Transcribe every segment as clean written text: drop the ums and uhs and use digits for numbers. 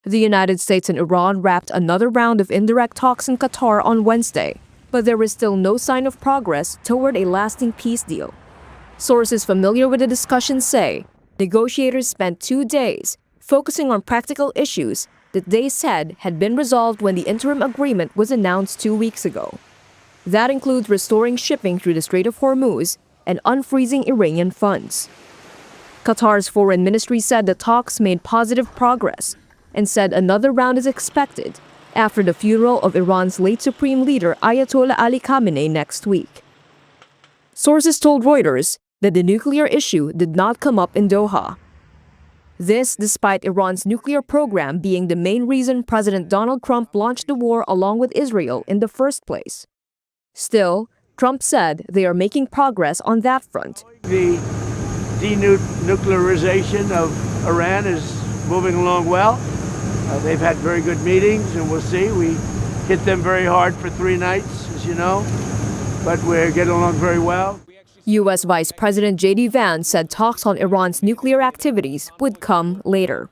The United States and Iran wrapped another round of indirect talks in Qatar on Wednesday, but there is still no sign of progress toward a lasting peace deal. Sources familiar with the discussions say negotiators spent 2 days focusing on practical issues that they said had been resolved when the interim agreement was announced 2 weeks ago. That includes restoring shipping through the Strait of Hormuz and unfreezing Iranian funds. Qatar's foreign ministry said the talks made positive progress and said another round is expected after the funeral of Iran's late supreme leader Ayatollah Ali Khamenei next week. Sources told Reuters that the nuclear issue did not come up in Doha. This despite Iran's nuclear program being the main reason President Donald Trump launched the war along with Israel in the first place. Still, Trump said they are making progress on that front. The denuclearization of Iran is moving along well. They've had very good meetings, and we'll see. We hit them very hard for 3 nights, as you know, but we're getting along very well. U.S. Vice President J.D. Vance said talks on Iran's nuclear activities would come later.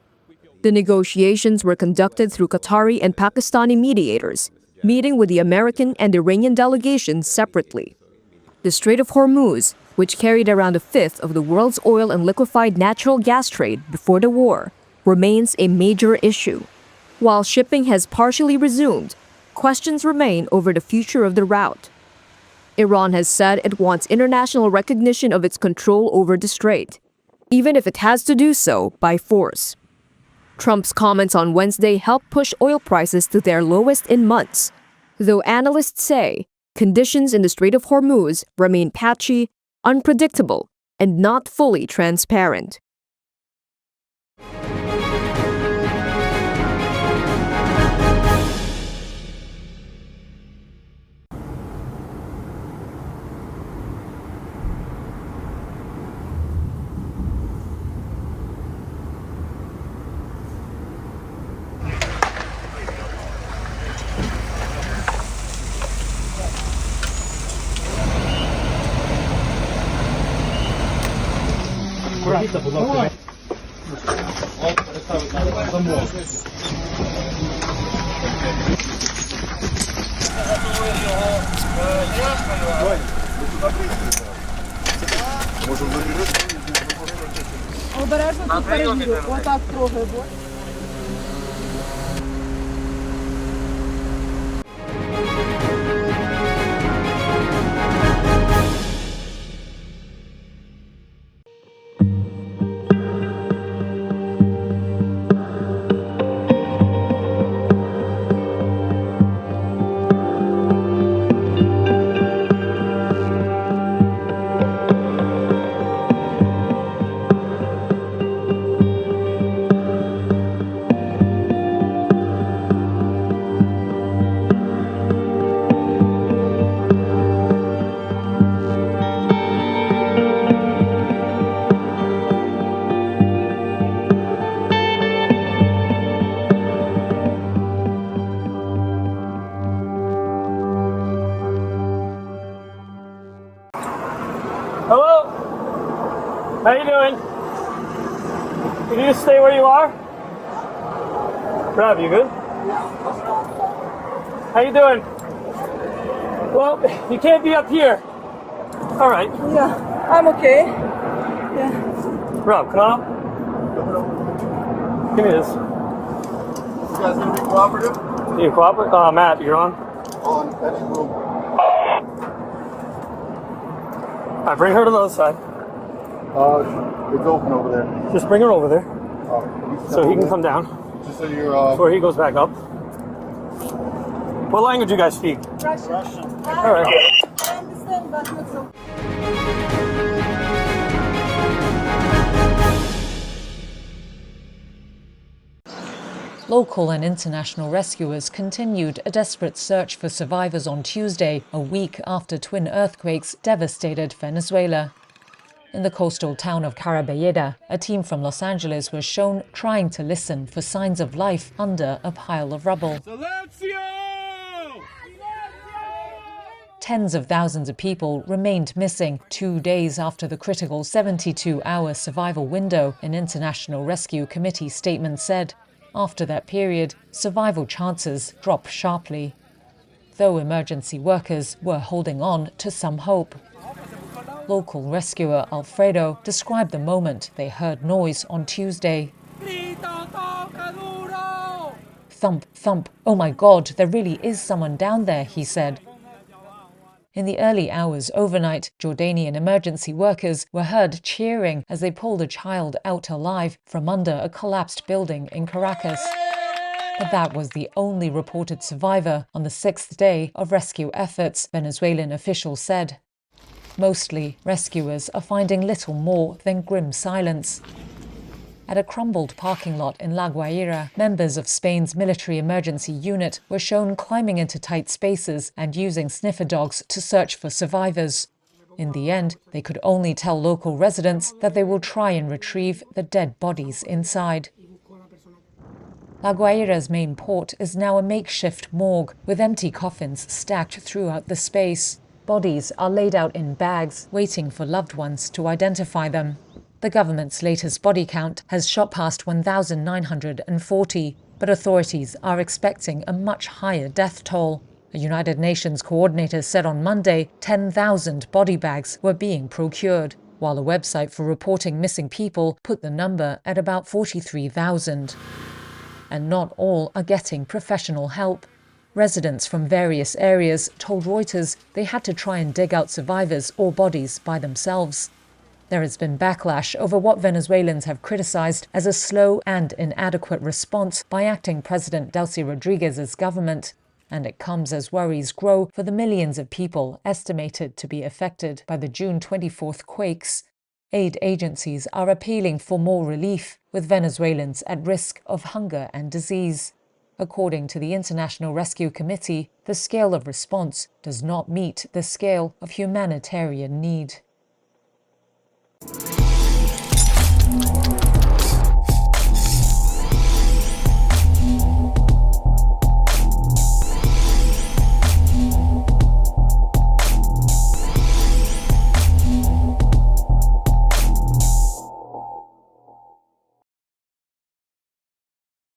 The negotiations were conducted through Qatari and Pakistani mediators, meeting with the American and Iranian delegations separately. The Strait of Hormuz, which carried around a fifth of the world's oil and liquefied natural gas trade before the war, remains a major issue. While shipping has partially resumed, questions remain over the future of the route. Iran has said it wants international recognition of its control over the strait, even if it has to do so by force. Trump's comments on Wednesday helped push oil prices to their lowest in months, though analysts say conditions in the Strait of Hormuz remain patchy, unpredictable, and not fully transparent. Обережно тут перевірю. Отак трохи. Hello? How you doing? Can you just stay where you are? Rob, you good? How you doing? Well, you can't be up here. All right. Yeah, I'm okay. Yeah. Rob, come on up. Give me this. You guys gonna be cooperative? You cooperate? Matt, you're on. On any room. All right, bring her to the other side. It's open over there. Just bring her over there You so he can come down Just so you're, before he goes back up. What language do you guys speak? Russian. All right. I understand, but not so. Local and international rescuers continued a desperate search for survivors on Tuesday, a week after twin earthquakes devastated Venezuela. In the coastal town of Carabayeda, a team from Los Angeles was shown trying to listen for signs of life under a pile of rubble. Tens of thousands of people remained missing 2 days after the critical 72-hour survival window, an International Rescue Committee statement said. After that period, survival chances drop sharply, though emergency workers were holding on to some hope. Local rescuer Alfredo described the moment they heard noise on Tuesday. Thump, thump, oh my God, there really is someone down there, he said. In the early hours overnight, Jordanian emergency workers were heard cheering as they pulled a child out alive from under a collapsed building in Caracas. But that was the only reported survivor on the 6th day of rescue efforts, Venezuelan officials said. Mostly, rescuers are finding little more than grim silence. At a crumbled parking lot in La Guaira, members of Spain's military emergency unit were shown climbing into tight spaces and using sniffer dogs to search for survivors. In the end, they could only tell local residents that they will try and retrieve the dead bodies inside. La Guaira's main port is now a makeshift morgue with empty coffins stacked throughout the space. Bodies are laid out in bags, waiting for loved ones to identify them. The government's latest body count has shot past 1,940, but authorities are expecting a much higher death toll. A United Nations coordinator said on Monday 10,000 body bags were being procured, while a website for reporting missing people put the number at about 43,000. And not all are getting professional help. Residents from various areas told Reuters they had to try and dig out survivors or bodies by themselves. There has been backlash over what Venezuelans have criticized as a slow and inadequate response by acting President Delcy Rodriguez's government, and it comes as worries grow for the millions of people estimated to be affected by the June 24th quakes. Aid agencies are appealing for more relief, with Venezuelans at risk of hunger and disease. According to the International Rescue Committee, the scale of response does not meet the scale of humanitarian need.